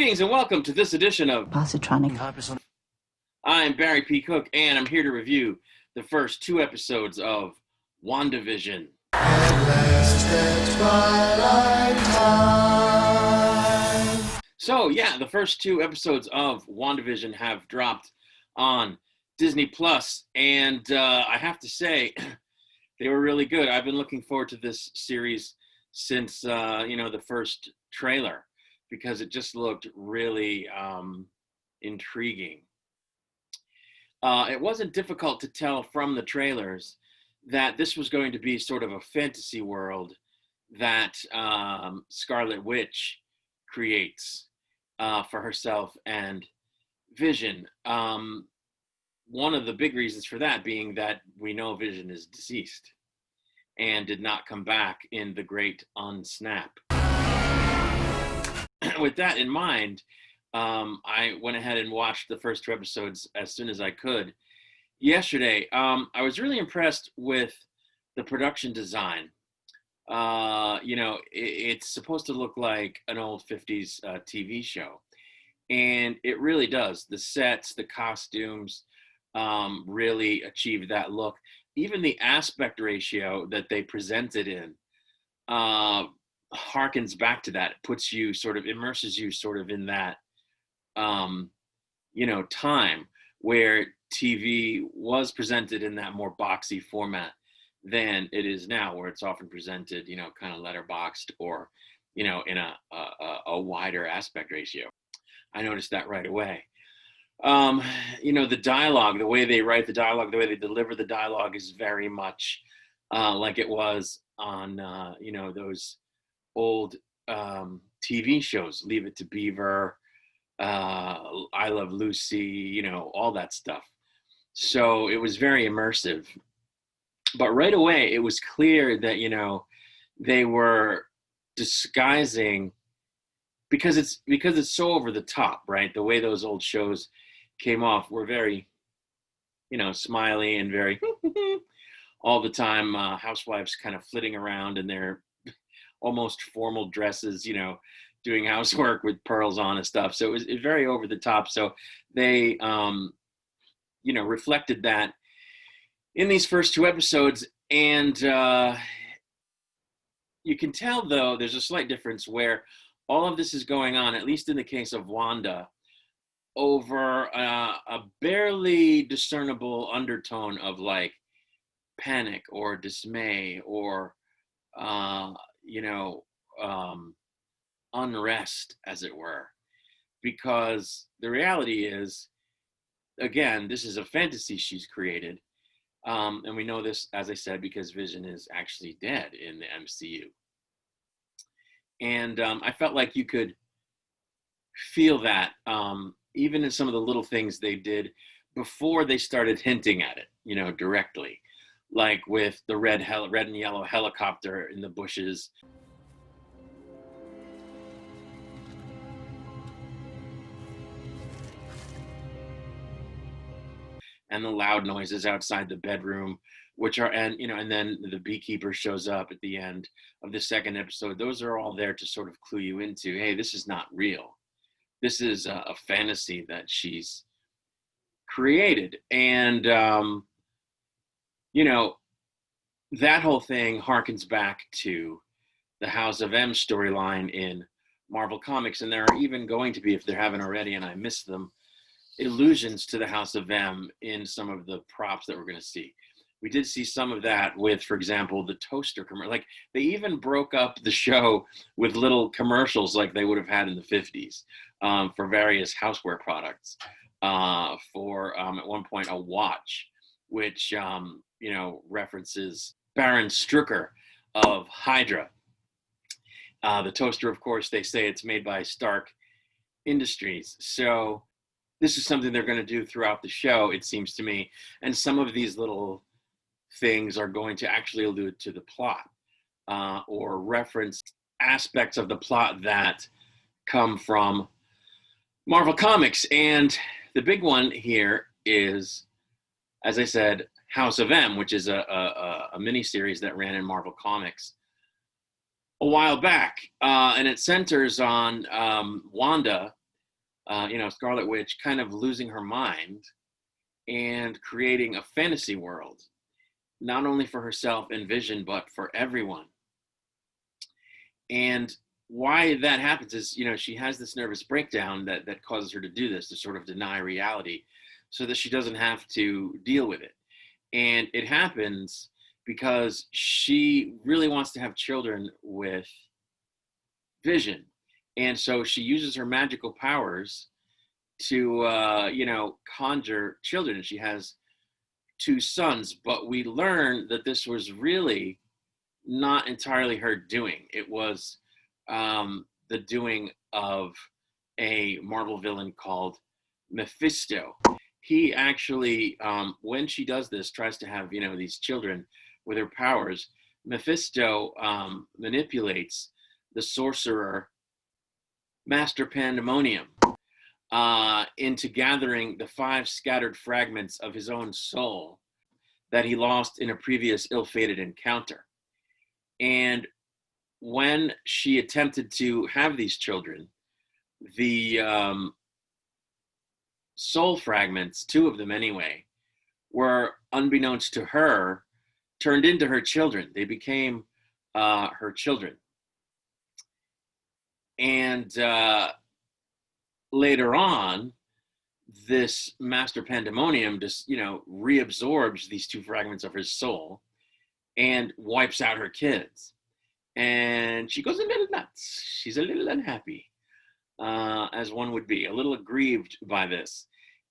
Greetings and welcome to this edition of Positronic. I'm Barry P. Cook, and I'm here to review the first two episodes of WandaVision. So yeah, the first two episodes of WandaVision have dropped on Disney Plus, and I have to say, they were really good. I've been looking forward to this series since the first trailer, because it just looked really intriguing. It wasn't difficult to tell from the trailers that this was going to be sort of a fantasy world that Scarlet Witch creates for herself and Vision. One of the big reasons for that being that we know Vision is deceased and did not come back in the Great Unsnap. With that in mind, I went ahead and watched the first two episodes as soon as I could yesterday. I was really impressed with the production design. It's supposed to look like an old 50s TV show, and it really does. The sets, the costumes really achieved that look. Even the aspect ratio that they presented in harkens back to that. It puts you immerses you in that time where TV was presented in that more boxy format than it is now, where it's often presented kind of letterboxed or in a wider aspect ratio. I noticed that right away. The dialogue, the way they write the dialogue, the way they deliver the dialogue is very much like it was on those old TV shows, Leave It to Beaver, I Love Lucy, all that stuff. So it was very immersive. But right away, it was clear that, they were disguising, because it's so over the top, right? The way those old shows came off were very, smiley and very all the time, housewives kind of flitting around in their almost formal dresses, doing housework with pearls on and stuff. So it was very over the top. So they, reflected that in these first two episodes. And you can tell, though, there's a slight difference where all of this is going on, at least in the case of Wanda, over a barely discernible undertone of like panic or dismay or, unrest, as it were. Because the reality is, again, this is a fantasy she's created. And we know this, as I said, because Vision is actually dead in the MCU. And I felt like you could feel that even in some of the little things they did before they started hinting at it, directly, like with the red and yellow helicopter in the bushes. And the loud noises outside the bedroom, which are, and then the beekeeper shows up at the end of the second episode. Those are all there to sort of clue you into, hey, this is not real. This is a fantasy that she's created. And, that whole thing harkens back to the House of M storyline in Marvel Comics. And there are even going to be, if there haven't already, and I missed them, allusions to the House of M in some of the props that we're going to see. We did see some of that with, for example, the toaster commercial. Like, they even broke up the show with little commercials like they would have had in the 50s for various houseware products. For at one point, a watch, which references Baron Strucker of Hydra. The toaster, of course, they say it's made by Stark Industries. So this is something they're going to do throughout the show, it seems to me. And some of these little things are going to actually allude to the plot or reference aspects of the plot that come from Marvel Comics. And the big one here is, as I said, House of M, which is a miniseries that ran in Marvel Comics a while back. And it centers on Wanda Scarlet Witch kind of losing her mind and creating a fantasy world, not only for herself and Vision, but for everyone. And why that happens is, she has this nervous breakdown that causes her to do this, to sort of deny reality so that she doesn't have to deal with it. And it happens because she really wants to have children with Vision. And so she uses her magical powers to, conjure children. And she has two sons, but we learn that this was really not entirely her doing. It was the doing of a Marvel villain called Mephisto. He actually, when she does this, tries to have, these children with her powers. Mephisto manipulates the sorcerer Master Pandemonium into gathering the 5 scattered fragments of his own soul that he lost in a previous ill-fated encounter. And when she attempted to have these children, the soul fragments, 2 of them anyway, were, unbeknownst to her, turned into her children. They became her children. And later on, this Master Pandemonium just, reabsorbs these 2 fragments of her soul and wipes out her kids. And she goes a little nuts. She's a little unhappy, as one would be, a little aggrieved by this.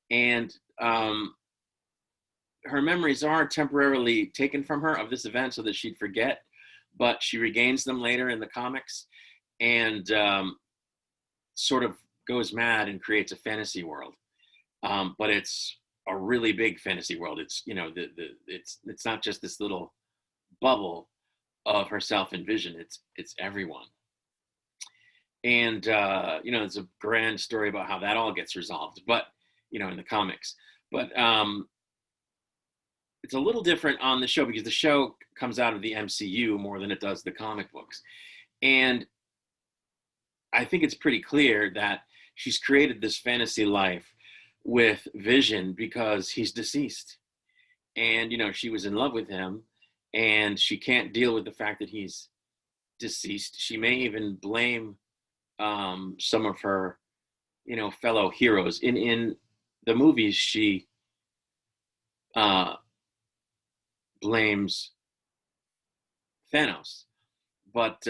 And her memories are temporarily taken from her of this event so that she'd forget, but she regains them later in the comics and sort of goes mad and creates a fantasy world. But it's a really big fantasy world. It's, it's not just this little bubble of herself and Vision. It's everyone. And, it's a grand story about how that all gets resolved, but, in the comics. But it's a little different on the show because the show comes out of the MCU more than it does the comic books. And I think it's pretty clear that she's created this fantasy life with Vision because he's deceased. And, she was in love with him and she can't deal with the fact that he's deceased. She may even blame some of her, fellow heroes. In the movies, she blames Thanos. But,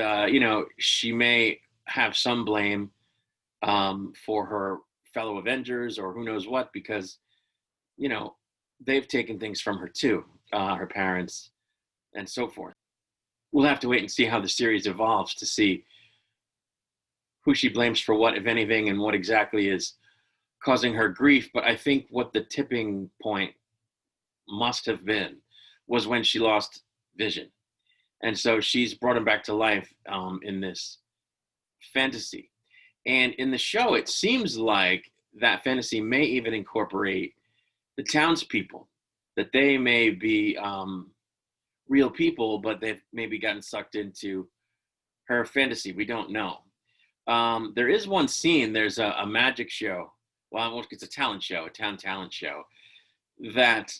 she may have some blame for her fellow Avengers or who knows what, because, they've taken things from her too, her parents and so forth. We'll have to wait and see how the series evolves to see who she blames for what, if anything, and what exactly is causing her grief. But I think what the tipping point must have been was when she lost Vision. And so she's brought him back to life in this fantasy. And in the show, it seems like that fantasy may even incorporate the townspeople, that they may be real people, but they've maybe gotten sucked into her fantasy. We don't know. There is one scene, there's a magic show. Well, it's a talent show, a town talent show that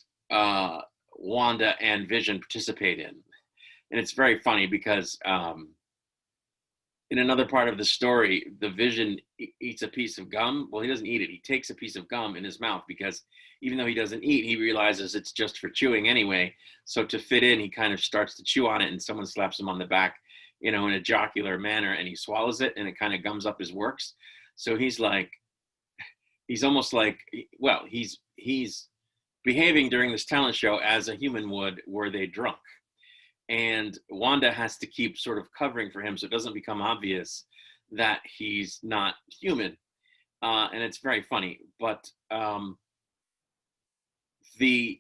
Wanda and Vision participate in. And it's very funny because in another part of the story, the Vision eats a piece of gum. Well, he doesn't eat it. He takes a piece of gum in his mouth because even though he doesn't eat, he realizes it's just for chewing anyway. So to fit in, he kind of starts to chew on it and someone slaps him on the back, in a jocular manner, and he swallows it and it kind of gums up his works. So he's almost like, well, he's behaving during this talent show as a human would were they drunk. And Wanda has to keep sort of covering for him so it doesn't become obvious that he's not human. And it's very funny. But the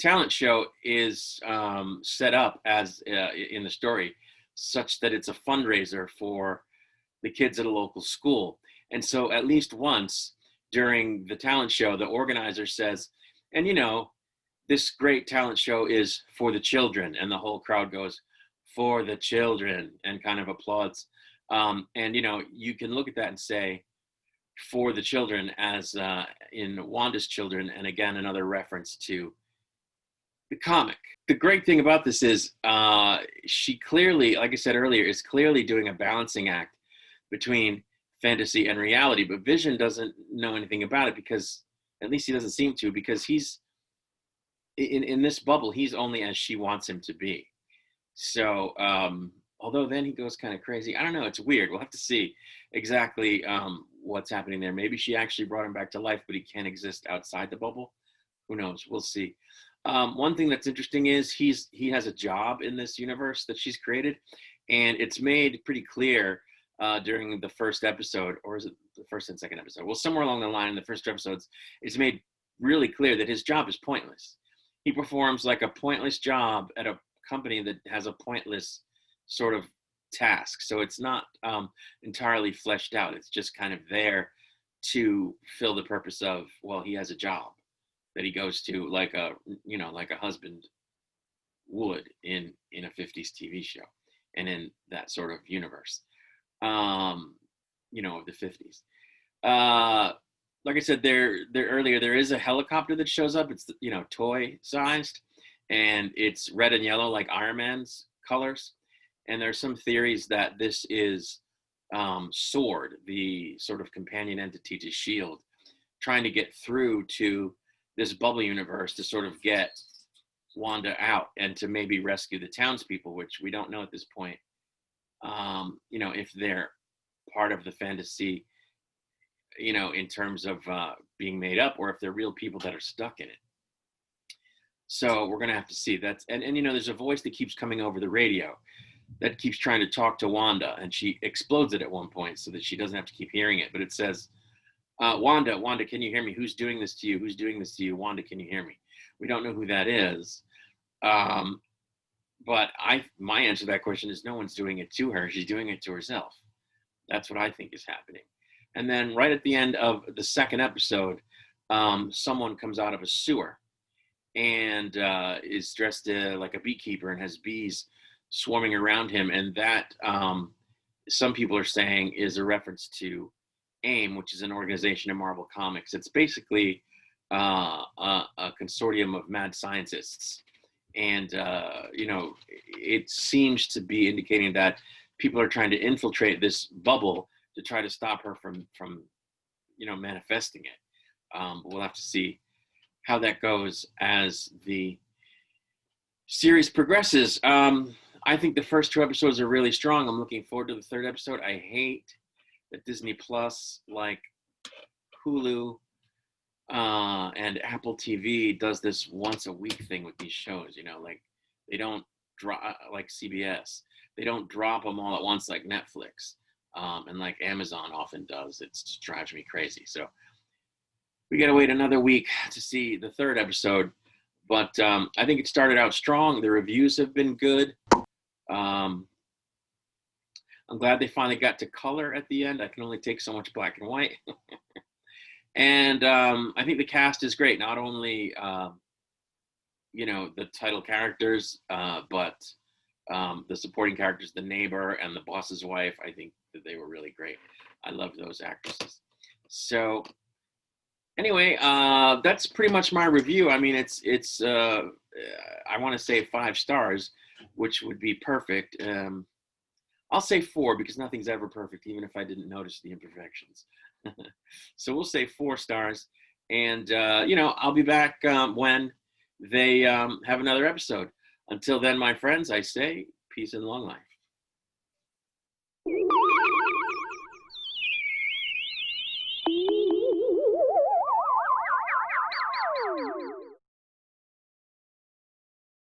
talent show is set up as in the story such that it's a fundraiser for the kids at a local school. And so at least once during the talent show, the organizer says, and this great talent show is for the children. And the whole crowd goes, for the children, and kind of applauds. And, you can look at that and say, for the children as in Wanda's children, and again another reference to the comic. The great thing about this is she clearly, like I said earlier, is clearly doing a balancing act between fantasy and reality, but Vision doesn't know anything about it, because at least he doesn't seem to, because he's in this bubble, he's only as she wants him to be. So although then he goes kind of crazy, I don't know, it's weird. We'll have to see exactly what's happening there. Maybe she actually brought him back to life, but he can't exist outside the bubble. Who knows? We'll see. One thing that's interesting is he has a job in this universe that she's created, and it's made pretty clear during the first episode, or is it the first and second episode? Well, somewhere along the line in the first two episodes, it's made really clear that his job is pointless. He performs like a pointless job at a company that has a pointless sort of task. So it's not entirely fleshed out. It's just kind of there to fill the purpose of, well, he has a job that he goes to, like a husband would in a 50s TV show, and in that sort of universe, of the 50s. Like I said there earlier, there is a helicopter that shows up. It's toy sized, and it's red and yellow like Iron Man's colors. And there's some theories that this is Sword, the sort of companion entity to S.H.I.E.L.D., trying to get through to this bubble universe to sort of get Wanda out and to maybe rescue the townspeople, which we don't know at this point. If they're part of the fantasy, in terms of being made up, or if they're real people that are stuck in it. So we're gonna have to see. And there's a voice that keeps coming over the radio that keeps trying to talk to Wanda, and she explodes it at one point so that she doesn't have to keep hearing it. But it says, Wanda, can you hear me? Who's doing this to you? Who's doing this to you? Wanda, can you hear me? We don't know who that is. But my answer to that question is no one's doing it to her. She's doing it to herself. That's what I think is happening. And then right at the end of the second episode, someone comes out of a sewer and is dressed like a beekeeper and has bees swarming around him. And that, some people are saying, is a reference to AIM, which is an organization in Marvel Comics. It's basically a consortium of mad scientists. And, it seems to be indicating that people are trying to infiltrate this bubble to try to stop her from manifesting it. We'll have to see how that goes as the series progresses. I think the first two episodes are really strong. I'm looking forward to the third episode. I hate that Disney Plus, like Hulu and Apple TV, does this once a week thing with these shows. Like they don't drop, like CBS. They don't drop them all at once like Netflix. And like Amazon often does. It just drives me crazy. So we got to wait another week to see the third episode. But I think it started out strong. The reviews have been good. I'm glad they finally got to color at the end. I can only take so much black and white. And I think the cast is great. Not only, the title characters, but the supporting characters, the neighbor and the boss's wife. I think that they were really great. I love those actresses. So anyway, that's pretty much my review. I mean, it's I want to say 5 stars, which would be perfect. I'll say 4 because nothing's ever perfect, even if I didn't notice the imperfections. So we'll say 4 stars. And, I'll be back when they have another episode. Until then, my friends, I say peace and long life.